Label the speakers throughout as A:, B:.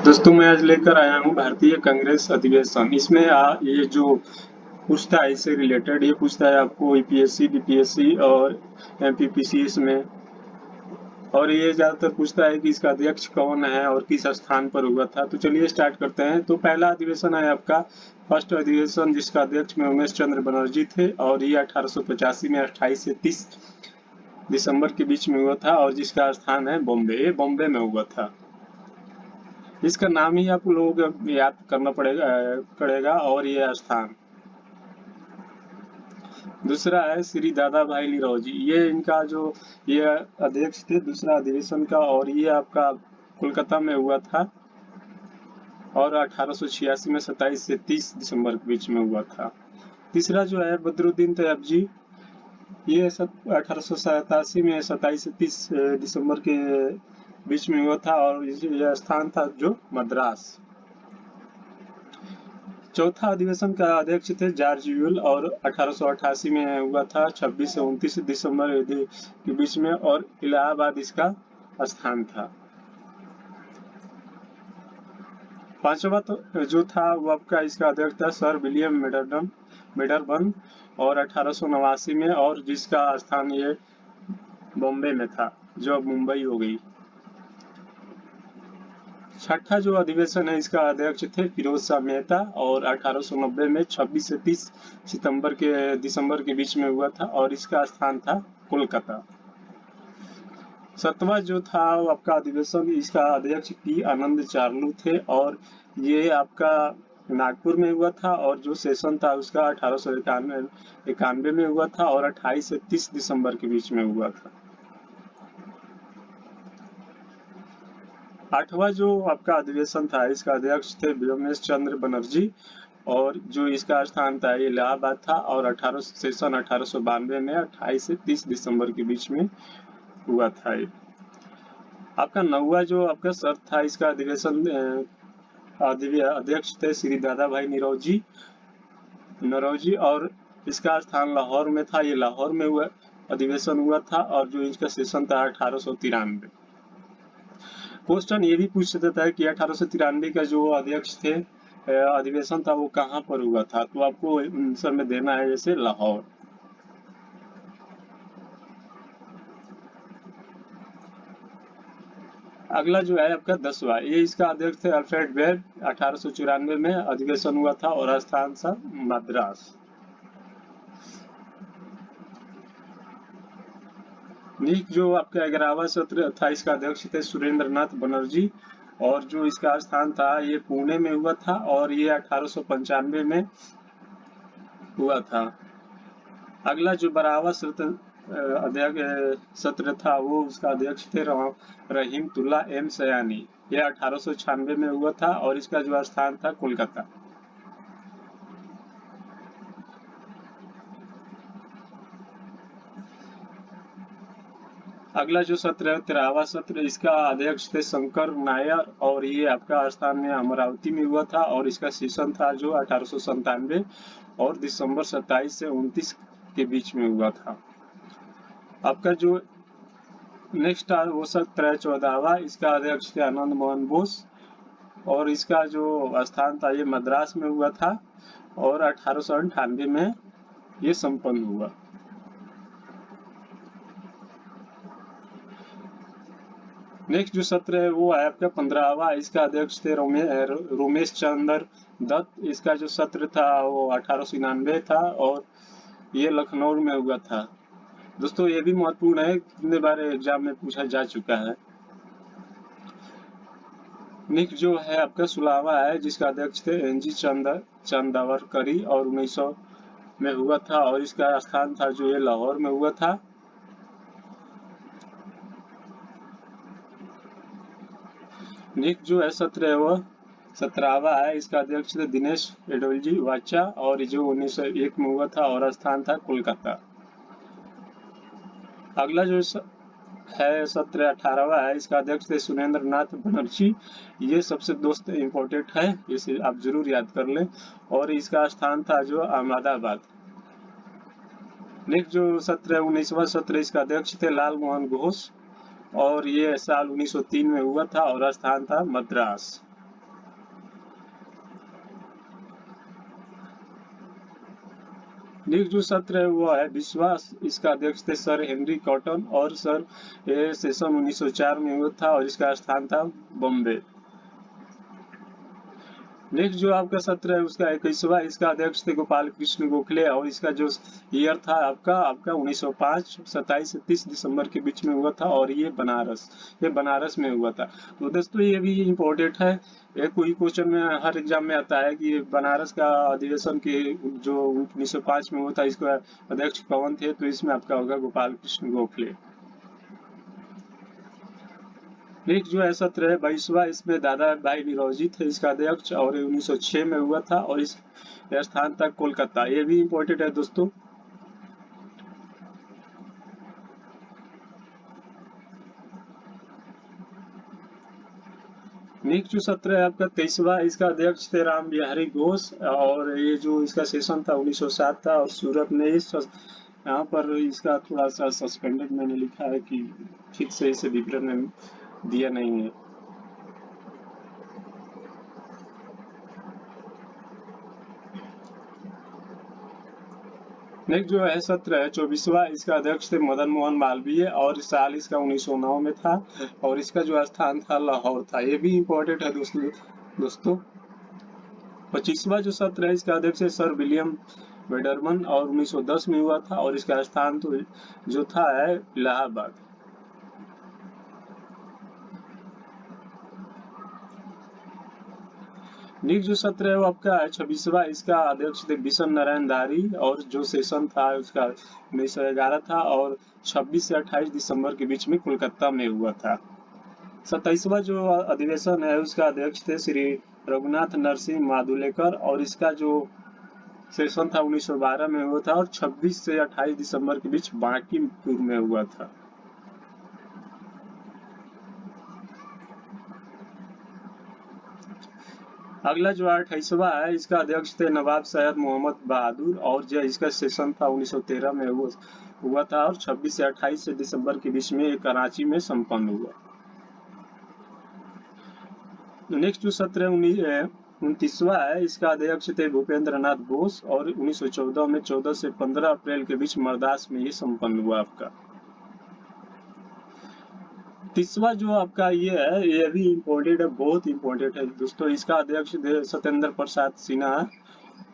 A: दोस्तों मैं आज लेकर आया हूँ भारतीय कांग्रेस अधिवेशन। इसमें ये जो पूछता है इससे रिलेटेड ये पूछता है आपको यूपीएससी बीपीएससी और एमपीपीसीएस में। और ये ज्यादातर पूछता है कि इसका अध्यक्ष कौन है और किस स्थान पर हुआ था। तो चलिए स्टार्ट करते हैं। तो पहला अधिवेशन है आपका फर्स्ट अधिवेशन, जिसका अध्यक्ष में उमेश चंद्र बनर्जी थे और ये 1885 में 28 से 30 दिसंबर के बीच में हुआ था और जिसका स्थान है बॉम्बे। ये बॉम्बे में हुआ था। इसका नाम ही आप लोगों को याद करना पड़ेगा और ये स्थान। दूसरा है श्री दादा भाई निरौजी। ये इनका जो ये अध्यक्ष थे दूसरा अधिवेशन का और ये आपका कोलकाता में हुआ था और 1886 में 27 से 30 दिसंबर के बीच में हुआ था। तीसरा जो है बदरुद्दीन तैयब जी, ये 1887 में 27 से 30 दिसंबर के बीच में हुआ था और यह स्थान था जो मद्रास। चौथा अधिवेशन का अध्यक्ष थे जॉर्ज यूल और 1888 में हुआ था 26 से 29 दिसंबर के बीच में और इलाहाबाद इसका स्थान था। पांचवा तो जो था वो आपका इसका अध्यक्ष था सर विलियम मेडरबर्न और 1889 में और जिसका स्थान ये बॉम्बे में था जो अब मुंबई हो गई। छठा जो अधिवेशन है इसका अध्यक्ष थे फिरोज शाह मेहता और 1890 में 26 से 30 दिसंबर के बीच में हुआ था और इसका स्थान था कोलकाता। सातवां जो था वो आपका अधिवेशन, इसका अध्यक्ष पी आनंद चार्लू थे और ये आपका नागपुर में हुआ था और जो सेशन था उसका 1891 में हुआ था और 28 से 30 दिसंबर के बीच में हुआ था। आठवां जो आपका अधिवेशन था इसका अध्यक्ष थे व्योमेश चंद्र बनर्जी और जो इसका स्थान था ये इलाहाबाद था और 1892 में 28 से 30 दिसंबर के बीच में हुआ था। ये आपका नौवा जो आपका सर था इसका अधिवेशन अध्यक्ष थे श्री दादा भाई नरौजी और इसका स्थान लाहौर में था। ये लाहौर में हुआ अधिवेशन हुआ था और जो इसका सेशन था 1893। क्वेश्चन ये भी पूछ सकता है कि 1893 का जो अध्यक्ष थे अधिवेशन था वो कहाँ पर हुआ था, तो आपको आंसर में देना है जैसे लाहौर। अगला जो है आपका 10वां, ये इसका अध्यक्ष थे अल्फ्रेड बेग। 1894 में अधिवेशन हुआ था और स्थान था मद्रास। नेक्स्ट जो आपका 11वां सत्र था इसका अध्यक्ष थे सुरेंद्र नाथ बनर्जी और जो इसका स्थान था ये पुणे में हुआ था और ये 1895 में हुआ था। अगला जो 12वां सत्र था वो उसका अध्यक्ष थे रहीमतुल्ला एम सयानी। यह 1896 में हुआ था और इसका जो स्थान था कोलकाता। अगला जो सत्र है 13वां सत्र, इसका अध्यक्ष थे शंकर नायर और ये आपका स्थान में अमरावती में हुआ था और इसका सेशन था जो 1897 और दिसंबर 27 से 29 के बीच में हुआ था। आपका जो नेक्स्ट वो सत्र है 14वां, इसका अध्यक्ष थे आनंद मोहन बोस और इसका जो स्थान था ये मद्रास में हुआ था और 1898 में ये संपन्न हुआ। नेक्स्ट जो सत्र है वो है आपका 15वां, इसका अध्यक्ष थे रोमेश चंद्र दत्त। इसका जो सत्र था वो 1899 था और ये लखनऊ में हुआ था। दोस्तों ये भी महत्वपूर्ण है, कितने बार एग्जाम में पूछा जा चुका है। नेक्स्ट जो है आपका 16वां है जिसका अध्यक्ष थे एनजी चंदावरकरी और 1900 में हुआ था और इसका स्थान था जो ये लाहौर में हुआ था। नेक्स्ट जो है सत्र है वह 17वां है, इसका अध्यक्ष थे दिनेश एडोलजी वाचा और जो 1901 में हुआ था और स्थान था कोलकाता। अगला जो है सत्र 18वां है, इसका अध्यक्ष थे सुरेंद्र नाथ बनर्जी। ये सबसे दोस्त इम्पोर्टेंट है, इसे आप जरूर याद कर लें और इसका स्थान था जो अहमदाबाद। नेक्स्ट जो सत्र है 19वां सत्र, इसका अध्यक्ष थे लाल मोहन घोष और ये साल 1903 में हुआ था और स्थान था मद्रास। नेक्स्ट जो सत्र है वो है विश्वास, इसका अध्यक्ष थे सर हेनरी कॉटन और सर ये सेशन 1904 में हुआ था और इसका स्थान था बॉम्बे। नेक्स्ट जो आपका सत्र है उसका 21वां, इसका अध्यक्ष थे गोपाल कृष्ण गोखले और इसका जो ईयर था आपका 1905, 27 से 30 दिसंबर के बीच में हुआ था और ये बनारस में हुआ था। तो दोस्तों ये भी इम्पोर्टेंट है, ये कोई क्वेश्चन में हर एग्जाम में आता है कि बनारस का अधिवेशन के जो 1905 में हुआ था इसका अध्यक्ष कौन थे, तो इसमें आपका होगा गोपाल कृष्ण गोखले। नेक्स्ट जो है सत्र है 22वां, इसमें दादा भाई निरौजी थे इसका अध्यक्ष और 1906 में हुआ था और इस स्थान था कोलकाता। ये भी इम्पोर्टेंट है दोस्तों। नेक्स्ट जो सत्र है आपका 23वां, इसका अध्यक्ष थे राम बिहारी घोष और ये जो इसका सेशन था 1907 था और सूरत में यहाँ पर इसका थोड़ा सा सस्पेंडेड मैंने लिखा है कि ठीक से इसे विवरण दिया नहीं है। नेक्स्ट जो है सत्र है 24वां, इसका अध्यक्ष थे मदन मोहन मालवीय और साल इसका 1909 में था और इसका जो स्थान था लाहौर था। ये भी इम्पोर्टेंट है दोस्तों। 25वां जो सत्र है इसका अध्यक्ष है सर विलियम वेडरमन और 1910 में हुआ था और इसका स्थान तो जो था है इलाहाबाद। नेक्स्ट जो सत्र है वो आपका है 26वां, इसका अध्यक्ष थे बिशन नारायण धारी और जो सेशन था उसका 1911 था और 26 से 28 दिसंबर के बीच में कोलकाता में हुआ था। 27वां जो अधिवेशन है उसका अध्यक्ष थे श्री रघुनाथ नरसिंह मादुलेकर और इसका जो सेशन था 1912 में हुआ था और 26 से 28 दिसंबर के बीच बांकीपुर में हुआ था। अगला जो 28वां है इसका अध्यक्ष थे नवाब सैयद मोहम्मद बहादुर और जो इसका सेशन था 1913 में हुआ था और 26 से 28 दिसंबर के बीच में कराची में संपन्न हुआ। नेक्स्ट जो सत्र है 29वां है, इसका अध्यक्ष थे भूपेंद्र नाथ बोस और 1914 में 14 से 15 अप्रैल के बीच मरदास में ये संपन्न हुआ आपका। 30वां जो आपका ये है ये भी इम्पोर्टेंट है, बहुत इम्पोर्टेंट है दोस्तों। इसका अध्यक्ष सत्येंद्र प्रसाद सिन्हा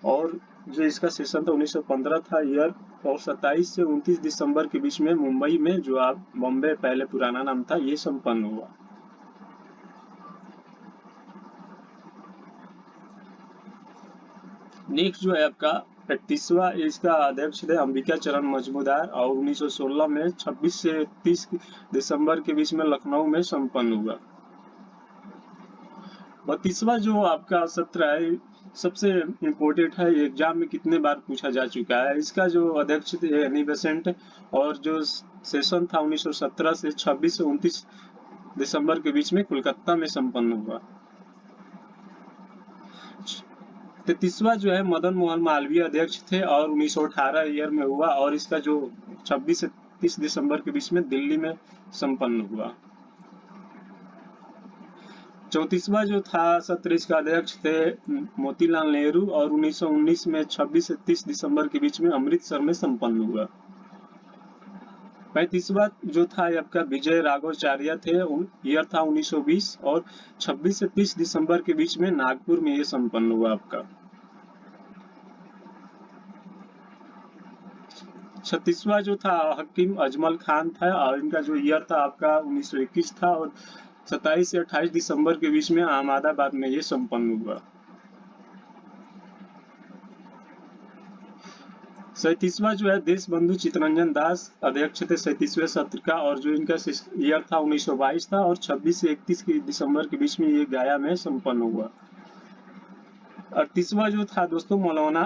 A: और जो इसका सेशन था 1915 था ईयर और 27 से 29 दिसंबर के बीच में मुंबई में जो आप बॉम्बे पहले पुराना नाम था ये संपन्न हुआ। नेक्स्ट जो है आपका 31वां, इसका अध्यक्ष थे अंबिका चरण मजमूदार और 1916 में 26 से 30 दिसंबर के बीच में लखनऊ में संपन्न हुआ। 32वां जो आपका सत्र है सबसे इम्पोर्टेंट है, एग्जाम में कितने बार पूछा जा चुका है। इसका जो अध्यक्ष थे एनी बेसेंट और जो सेशन था 1917 से 26 से 29 दिसंबर के बीच में कोलकाता में संपन्न हुआ। 33वां जो है मदन मोहन मालवीय अध्यक्ष थे और 1918 ईयर में हुआ और इसका जो 26 से 30 दिसंबर के बीच में दिल्ली में संपन्न हुआ। 34वां जो था सत्र इसका अध्यक्ष थे मोतीलाल नेहरू और 1919 में 26 से 30 दिसंबर के बीच में अमृतसर में संपन्न हुआ। 35वां जो था आपका विजय राघवाचार्य थे, ईयर था 1920 और 26 से 30 दिसंबर के बीच में नागपुर में ये संपन्न हुआ आपका। 36वां जो था हकीम अजमल खान था और इनका जो ईयर था आपका 1921 था और 27 से 28 दिसंबर के बीच में अहमदाबाद में ये संपन्न हुआ। 37वां जो है देश बंधु चित्तरंजन दास अध्यक्ष थे 37वें सत्र का और जो इनका ईयर था 1922 था और 26 से 31 दिसंबर के बीच में ये गया में संपन्न हुआ। 38वां जो था दोस्तों मौलाना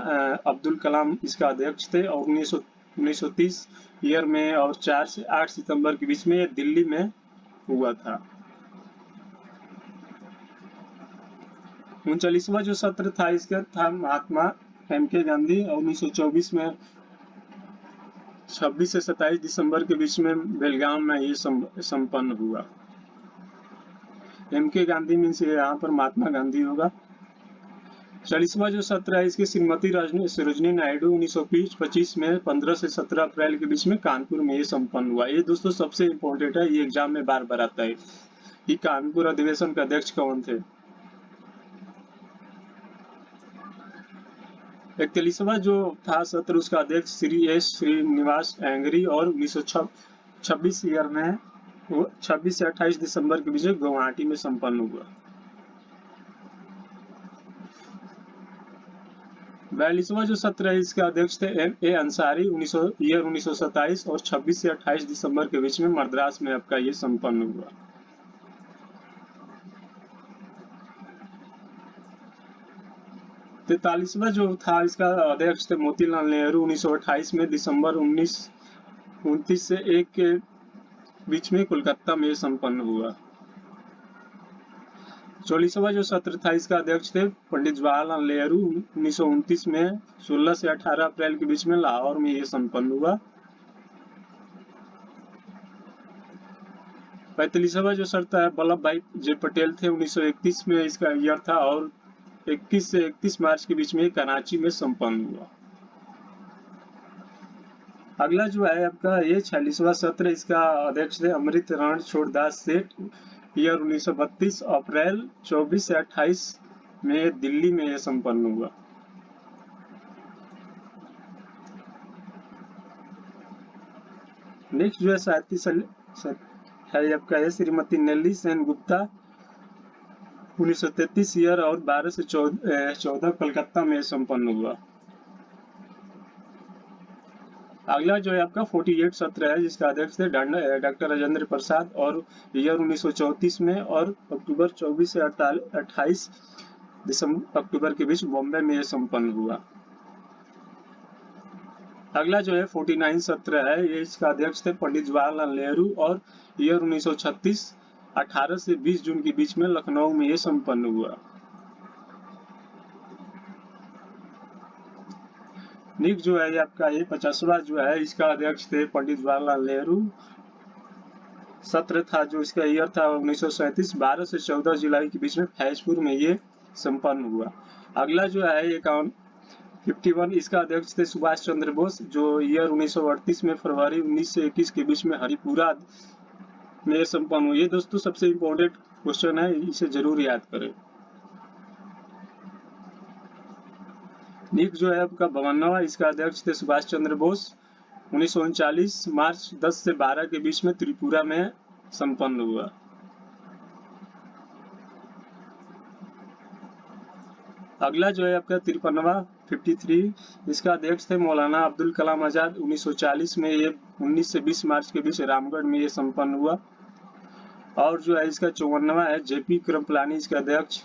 A: अब्दुल कलाम इसका अध्यक्ष थे और 1930 ईयर में और 4 से 8 सितंबर के बीच में ये दिल्ली में हुआ था। 39वां जो सत्र था इसका था महात्मा एम.के. गांधी और 1924 में 26 से 27 दिसंबर के बीच में बेलगाम में ये संपन्न हुआ। एम.के. गांधी मीन्स यहाँ पर महात्मा गांधी होगा। 40वां जो सत्र है इसके श्रीमती सरोजिनी नायडू 1925 में 15 से 17 अप्रैल के बीच में कानपुर में ये संपन्न हुआ। ये दोस्तों सबसे इम्पोर्टेंट है, ये एग्जाम में बार बार आता है कि कानपुर अधिवेशन के अध्यक्ष कौन थे। 41वां जो था सत्र उसका अध्यक्ष श्री एस श्रीनिवास एंगरी और 1926 ईयर में 26 से 28 दिसंबर के बीच में गुवाहाटी में संपन्न हुआ। 42वां जो सत्र है इसके अध्यक्ष थे ए अंसारी 1927 और 26 से 28 दिसंबर के बीच में मद्रास में आपका ये संपन्न हुआ। 43वां जो था इसका अध्यक्ष थे मोतीलाल नेहरू 1928 में दिसंबर 1929 से 1 के बीच में कोलकाता में संपन्न हुआ। 44वां जो सत्र था इसका अध्यक्ष थे पंडित जवाहरलाल नेहरू 1929 में 16 से 18 अप्रैल के बीच में लाहौर में ये संपन्न हुआ। 45वां जो सत्र है वल्लभ भाई जे पटेल थे 1931 में इसका ईयर था और 21 से 31 मार्च के बीच में कराची में संपन्न हुआ। अगला जो है आपका ये 46वां सत्र, इसका अध्यक्ष थे अमृतराण छोड़दास सेठ, ईयर 1932, अप्रैल 24 से 28 में दिल्ली में यह संपन्न हुआ। नेक्स्ट जो है है आपका है श्रीमती नेल्ली सेन गुप्ता 1933 ईयर और 12 से 14 कलकत्ता में संपन्न हुआ। अगला जो है आपका 48 सत्र है जिसका अध्यक्ष थे डॉक्टर राजेंद्र प्रसाद और ईयर 1934 में और अक्टूबर 24 से 28 अक्टूबर के बीच बॉम्बे में यह संपन्न हुआ। अगला जो है 49 सत्र है ये इसका अध्यक्ष थे पंडित जवाहरलाल नेहरू और ईयर 1936 18 से 20 जून के बीच में लखनऊ में यह संपन्न हुआ। नेक्स्ट जो है आपका ये 50वां जो है इसका अध्यक्ष थे पंडित जवाहरलाल नेहरू। सत्र था जो इसका ईयर था 1937 12 से 14 जुलाई के बीच में फैजपुर में ये संपन्न हुआ। अगला जो है 51 इसका अध्यक्ष थे सुभाष चंद्र बोस जो ईयर 1938 में फरवरी 19 से 21 के बीच में हरिपुरा में संपन्न हुआ। ये दोस्तों सबसे इम्पोर्टेंट क्वेश्चन है, इसे जरूर याद करें। नेक्स्ट जो है आपका 52वां इसका अध्यक्ष थे सुभाष चंद्र बोस 1939 मार्च 10 से 12 के बीच में त्रिपुरा में संपन्न हुआ। अगला जो है आपका 53वां 53 इसका अध्यक्ष थे मौलाना अब्दुल कलाम आजाद 1940 में ये 19 से 20 मार्च के बीच रामगढ़ में ये संपन्न हुआ। और जो है इसका 54वां है जेपी कृपलानी इसका अध्यक्ष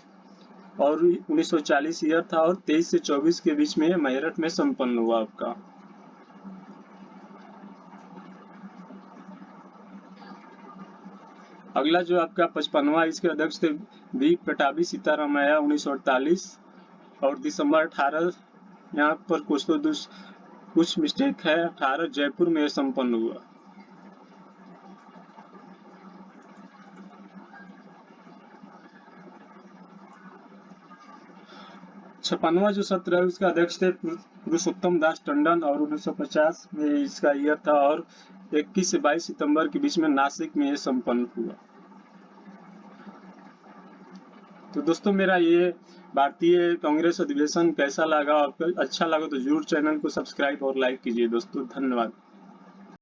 A: और 1940 ईयर था और 23 से 24 के बीच में मेरठ में संपन्न हुआ आपका। अगला जो आपका 55वां इसके अध्यक्ष थे बी पटाभी सीतारामैया 1948 और दिसंबर 18 यहाँ पर कुछ मिस्टेक है 18 जयपुर में संपन्न हुआ। 56वां जो सत्र है उसका अध्यक्ष थे पुरुषोत्तम दास टंडन और 1950 में इसका ईयर था और 21 से 22 सितंबर के बीच में नासिक में ये संपन्न हुआ। तो दोस्तों मेरा ये भारतीय कांग्रेस अधिवेशन कैसा लगा, आपको अच्छा लगा तो जरूर चैनल को सब्सक्राइब और लाइक कीजिए दोस्तों। धन्यवाद।